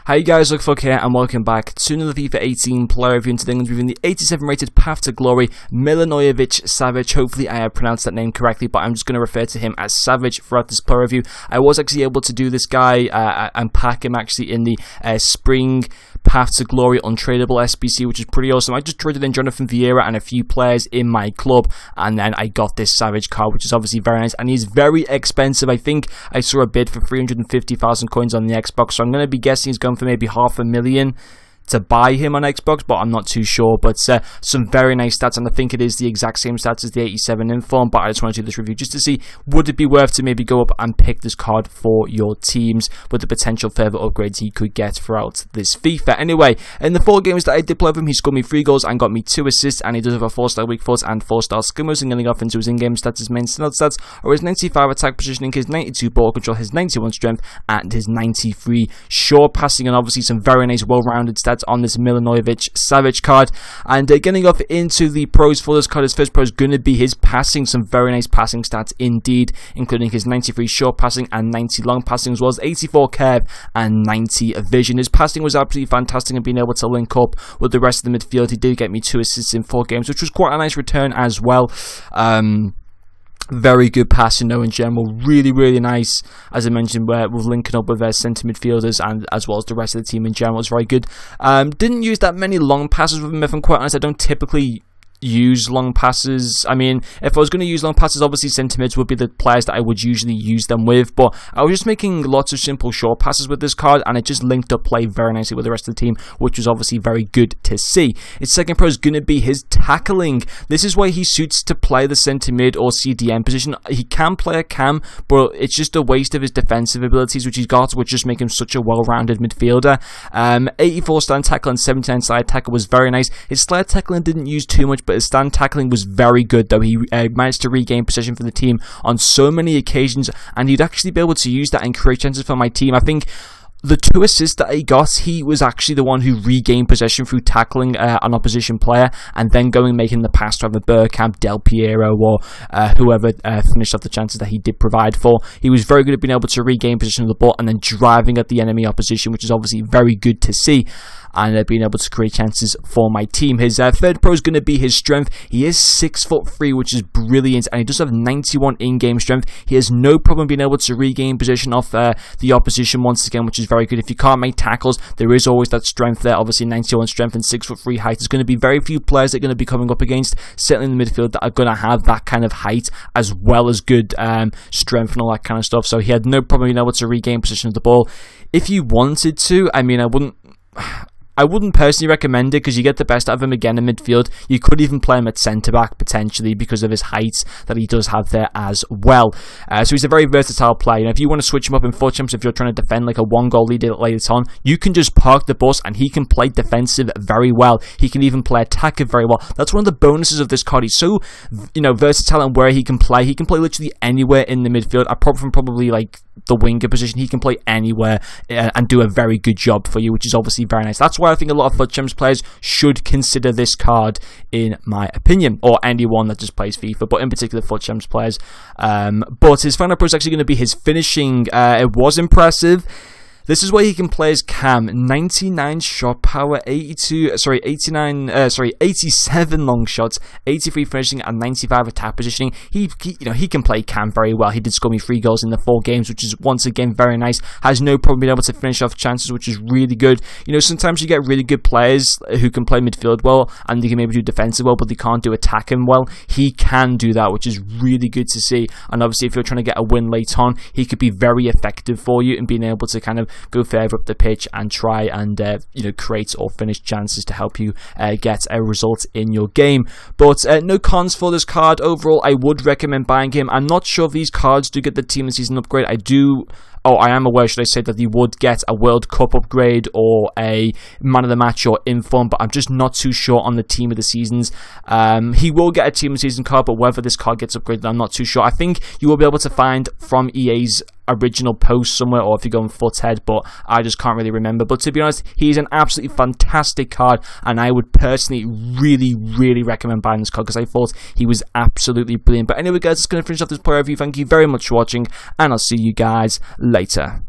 How you guys, Milinkovic here, and welcome back to another FIFA 18 player review. Today I'm going to be reviewing the 87 rated Path to Glory, Milinkovic-Savic. Hopefully I have pronounced that name correctly, but I'm just going to refer to him as Savage throughout this player review. I was actually able to do this guy and pack him actually in the Spring Path to Glory untradeable SBC, which is pretty awesome. I just traded in Jonathan Vieira and a few players in my club, and then I got this Savage card, which is obviously very nice, and he's very expensive. I think I saw a bid for 350,000 coins on the Xbox, so I'm going to be guessing he's going for maybe 500,000 to buy him on Xbox, but I'm not too sure. But some very nice stats, and I think it is the exact same stats as the 87 inform. But I just want to do this review just to see, would it be worth to maybe go up and pick this card for your teams with the potential further upgrades he could get throughout this FIFA. Anyway, in the 4 games that I did play with him, he scored me 3 goals and got me 2 assists, and he does have a 4-star weak foot and 4-star skill moves. And getting off into his in-game stats, his main stats are his 95 attack positioning, his 92 ball control, his 91 strength, and his 93 short passing, and obviously some very nice well-rounded stats on this Milinkovic-Savic card. And getting off into the pros for this card, his first pro is going to be his passing. Some very nice passing stats indeed, including his 93 short passing and 90 long passing, as well as 84 curve and 90 vision. His passing was absolutely fantastic, and being able to link up with the rest of the midfield. He did get me 2 assists in 4 games, which was quite a nice return as well. Very good passing though in general, really nice. As I mentioned, we're linking up with centre midfielders and as well as the rest of the team in general. It's very good. Didn't use that many long passes with him, if I'm quite honest. I don't typically use long passes. I mean, if I was going to use long passes, obviously centre mids would be the players that I would usually use them with, but I was just making lots of simple short passes with this card, and it just linked up play very nicely with the rest of the team, which was obviously very good to see. His second pro is going to be his tackling. This is why he suits to play the centre mid or CDM position. He can play a cam, but it's just a waste of his defensive abilities, which he's got, which just make him such a well-rounded midfielder. 84 stand tackle and 79 slide tackle was very nice. His slide tackling didn't use too much, but his stand tackling was very good though. He managed to regain possession for the team on so many occasions, and he'd actually be able to use that and create chances for my team. I think the 2 assists that he got, he was actually the one who regained possession through tackling an opposition player and then going and making the pass to either Bergkamp, Del Piero, or whoever finished off the chances that he did provide for. He was very good at being able to regain possession of the ball and then driving at the enemy opposition, which is obviously very good to see, and being able to create chances for my team. His third pro is going to be his strength. He is 6'3", which is brilliant, and he does have 91 in-game strength. He has no problem being able to regain possession off the opposition once again, which is very good. If you can't make tackles, there is always that strength there. Obviously 91 strength and 6'3" height. There's going to be very few players that are going to be coming up against, certainly in the midfield, that are going to have that kind of height as well as good strength and all that kind of stuff. So he had no problem being able to regain possession of the ball. If you wanted to, I mean, I wouldn't personally recommend it because you get the best out of him again in midfield. You could even play him at centre-back potentially because of his height that he does have there as well. So he's a very versatile player. You know, if you want to switch him up in FUT Champs, if you're trying to defend like a 1-goal lead later on, you can just park the bus and he can play defensive very well. He can even play attacker very well. That's one of the bonuses of this card. He's so, you know, versatile in where he can play. He can play literally anywhere in the midfield. Apart from probably like the winger position, he can play anywhere and do a very good job for you, which is obviously very nice. That's why I think a lot of FUT Champs players should consider this card, in my opinion, or anyone that just plays FIFA, but in particular FUT Champs players. But his final pro is actually going to be his finishing. It was impressive. This is where he can play as cam. 99 shot power, 87 long shots, 83 finishing, and 95 attack positioning. He can play cam very well. He did score me 3 goals in the 4 games, which is once again very nice. Has no problem being able to finish off chances, which is really good. You know, sometimes you get really good players who can play midfield well and they can maybe do defensive well, but they can't do attacking well. He can do that, which is really good to see. And obviously, if you're trying to get a win late on, he could be very effective for you in being able to kind of go further up the pitch and try and create or finish chances to help you get a result in your game. But no cons for this card. Overall, I would recommend buying him. I'm not sure if these cards do get the team of the season upgrade. I am aware, should I say, that he would get a World Cup upgrade or a Man of the Match or Inform, but I'm just not too sure on the Team of the Seasons. He will get a Team of the Season card, but whether this card gets upgraded, I'm not too sure. I think you will be able to find from EA's original post somewhere, or if you go on Foothead, but I just can't really remember. But to be honest, he's an absolutely fantastic card, and I would personally really recommend buying this card because I thought he was absolutely brilliant. But anyway guys, that's going to finish off this player review. Thank you very much for watching, and I'll see you guys later.